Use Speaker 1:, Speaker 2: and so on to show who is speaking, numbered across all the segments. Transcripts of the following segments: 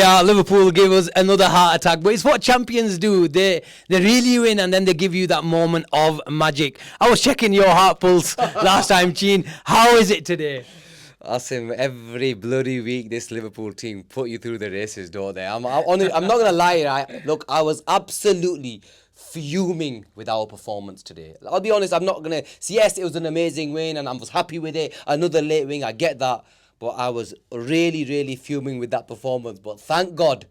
Speaker 1: are. Liverpool give us another heart attack. But it's what champions do. They reel you in and then they give you that moment of magic. I was checking your heart pulse last time, Cheen. How is it today?
Speaker 2: Asim, every bloody week this Liverpool team put you through the races, don't they? I'm not going to lie. Look, I was absolutely fuming with our performance today. I'll be honest, I'm not going to... Yes, it was an amazing win and I was happy with it. Another late win, I get that. But I was really, really fuming with that performance. But thank God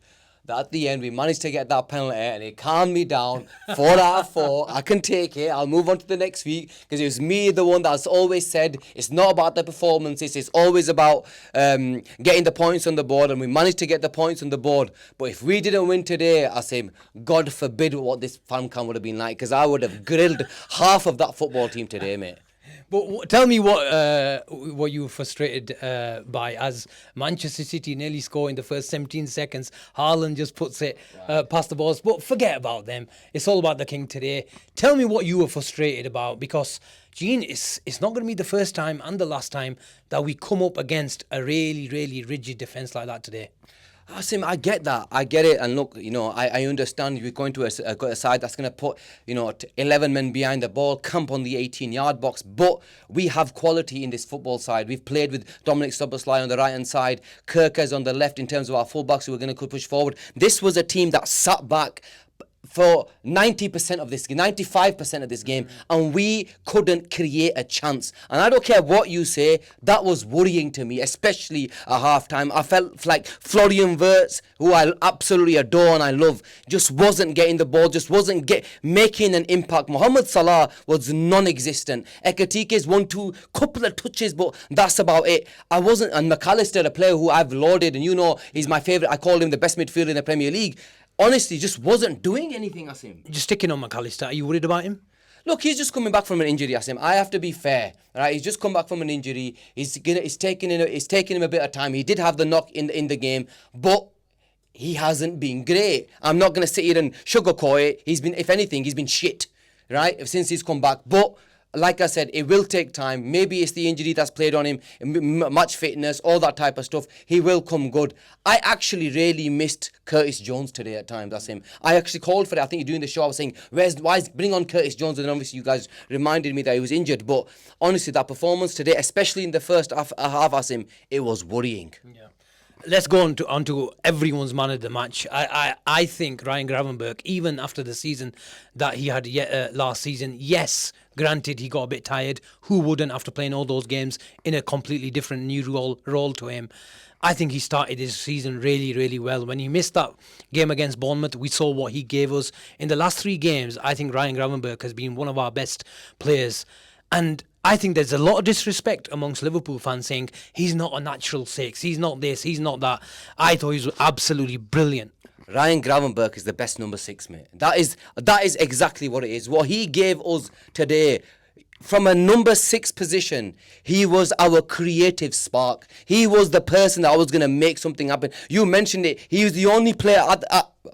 Speaker 2: that at the end we managed to get that penalty and it calmed me down. 4 out of 4. I can take it. I'll move on to the next week because it was me, the one that's always said it's not about the performances. It's always about getting the points on the board, and we managed to get the points on the board. But if we didn't win today, I say, God forbid what this fan cam would have been like, because I would have grilled half of that football team today, mate.
Speaker 1: But tell me what you were frustrated by as Manchester City nearly score in the first 17 seconds. Haaland just puts it past the balls. But forget about them. It's all about the King today. Tell me what you were frustrated about, because, Gene, it's not going to be the first time and the last time that we come up against a really, really rigid defence like that today.
Speaker 2: Asim, I get that. I get it. And look, I understand you're going to a side that's going to put, 11 men behind the ball, camp on the 18-yard box. But we have quality in this football side. We've played with Dominic Szoboszlai on the right-hand side, Kirkers on the left in terms of our fullbacks who are going to push forward. This was a team that sat back for 90% of this game, 95% of this game, and we couldn't create a chance. And I don't care what you say, that was worrying to me, especially at half-time. I felt like Florian Wirtz, who I absolutely adore and I love, just wasn't getting the ball, just wasn't making an impact. Mohamed Salah was non-existent. Ekatike's 1-2, couple of touches, but that's about it. And McAllister, a player who I've lauded, and he's my favourite. I call him the best midfielder in the Premier League. Honestly, just wasn't doing anything, Asim.
Speaker 1: Just sticking on McAllister. Are you worried about him?
Speaker 2: Look, he's just coming back from an injury, Asim. I have to be fair, right? He's just come back from an injury. It's taking him a bit of time. He did have the knock in the game, but he hasn't been great. I'm not going to sit here and sugarcoat it. If anything, he's been shit, right? Since he's come back. But like I said, it will take time. Maybe it's the injury that's played on him, match fitness, all that type of stuff. He will come good. I actually really missed Curtis Jones today at times. That's him. I actually called for it. I think you're doing the show. I was saying, bring on Curtis Jones? And obviously you guys reminded me that he was injured. But honestly, that performance today, especially in the first half, Asim, it was worrying.
Speaker 1: Yeah. Let's go on to everyone's man of the match. I think Ryan Gravenberch, even after the season that he had last season, yes, granted he got a bit tired. Who wouldn't after playing all those games in a completely different new role to him? I think he started his season really, really well. When he missed that game against Bournemouth, we saw what he gave us. In the last 3 games, I think Ryan Gravenberch has been one of our best players. And I think there's a lot of disrespect amongst Liverpool fans saying he's not a natural 6, he's not this, he's not that. I thought he was absolutely brilliant.
Speaker 2: Ryan Gravenberch is the best number 6, mate. That is exactly what it is. What he gave us today, from a number 6 position, he was our creative spark. He was the person that was going to make something happen. You mentioned it. He was the only player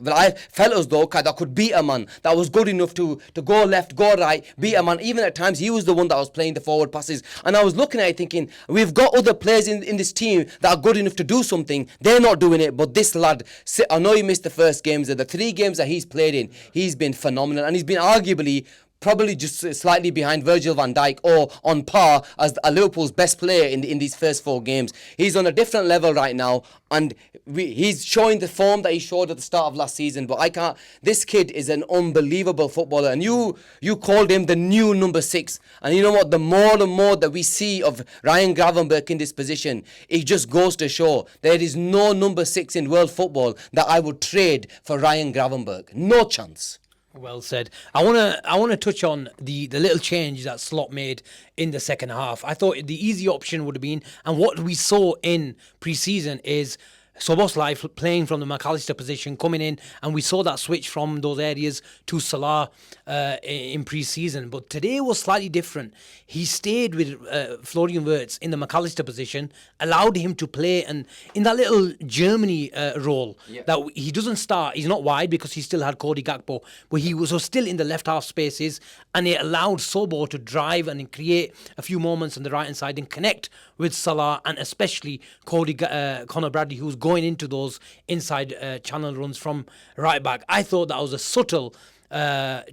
Speaker 2: but I felt as though that could beat a man, that was good enough to go left, go right, beat a man. Even at times, he was the one that was playing the forward passes. And I was looking at it thinking, we've got other players in this team that are good enough to do something. They're not doing it, but this lad, I know he missed the first games. The 3 games that he's played in, he's been phenomenal. And he's been arguably probably just slightly behind Virgil van Dijk or on par as Liverpool's best player in these first 4 games. He's on a different level right now, and he's showing the form that he showed at the start of last season. But this kid is an unbelievable footballer, and you called him the new number 6. And you know what? The more and more that we see of Ryan Gravenberch in this position, it just goes to show there is no number 6 in world football that I would trade for Ryan Gravenberch. No chance.
Speaker 1: Well said. I want to touch on the little change that Slot made in the second half. I thought the easy option would have been, and what we saw in pre-season is Szoboszlai playing from the McAllister position, coming in, and we saw that switch from those areas to Salah in pre-season. But today was slightly different. He stayed with Florian Wirtz in the McAllister position, allowed him to play, and in that little Germany role, that he doesn't start. He's not wide because he still had Cody Gakpo, but he was still in the left half spaces, and it allowed Sobo to drive and create a few moments on the right hand side and connect with Salah and especially Conor Bradley, who's going into those inside channel runs from right back. I thought that was a subtle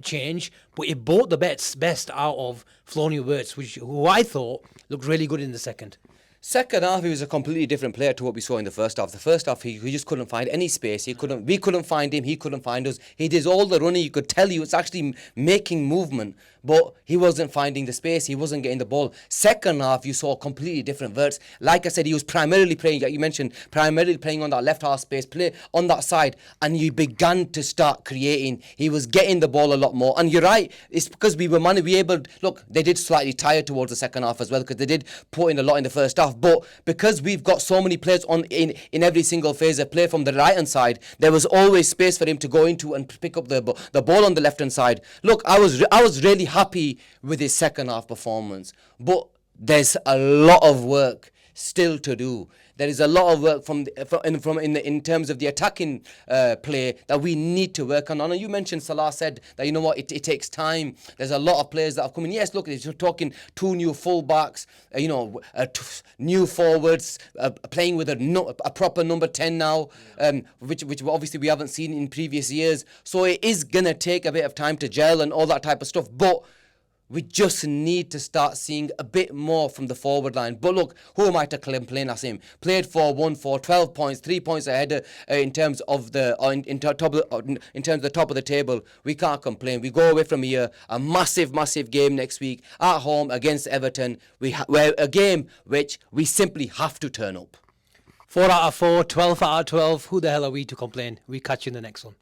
Speaker 1: change, but it brought the best out of Florian Wirtz, who I thought looked really good in the second.
Speaker 2: Second half, he was a completely different player to what we saw in the first half. The first half, he just couldn't find any space. We couldn't find him. He couldn't find us. He did all the running. You could tell he was actually making movement, but he wasn't finding the space. He wasn't getting the ball. Second half, you saw a completely different Wirtz. Like I said, he was primarily playing, like you mentioned, primarily playing on that left half space, play on that side, and he began to start creating. He was getting the ball a lot more. And you're right, it's because we were able. Look, they did slightly tire towards the second half as well, because they did put in a lot in the first half. But because we've got so many players in every single phase of play from the right hand side, there was always space for him to go into and pick up the ball on the left hand side. Look, I was really happy with his second half performance, but there's a lot of work still to do. There is a lot of work in terms of the attacking play that we need to work on. And you mentioned Salah said that, you know what, it takes time. There's a lot of players that have come in. Yes, look, you're talking 2 new fullbacks, new forwards, playing with a proper number 10 now, which obviously we haven't seen in previous years. So it is going to take a bit of time to gel and all that type of stuff. But we just need to start seeing a bit more from the forward line. But look, who am I to complain, Asim? Played 4-1-4, 12 points, 3 points ahead in terms of the top of the table. We can't complain. We go away from here, a massive game next week at home against Everton. We're a game which we simply have to turn up.
Speaker 1: 4 out of 4, 12 out of 12. Who the hell are we to complain? We catch you in the next one.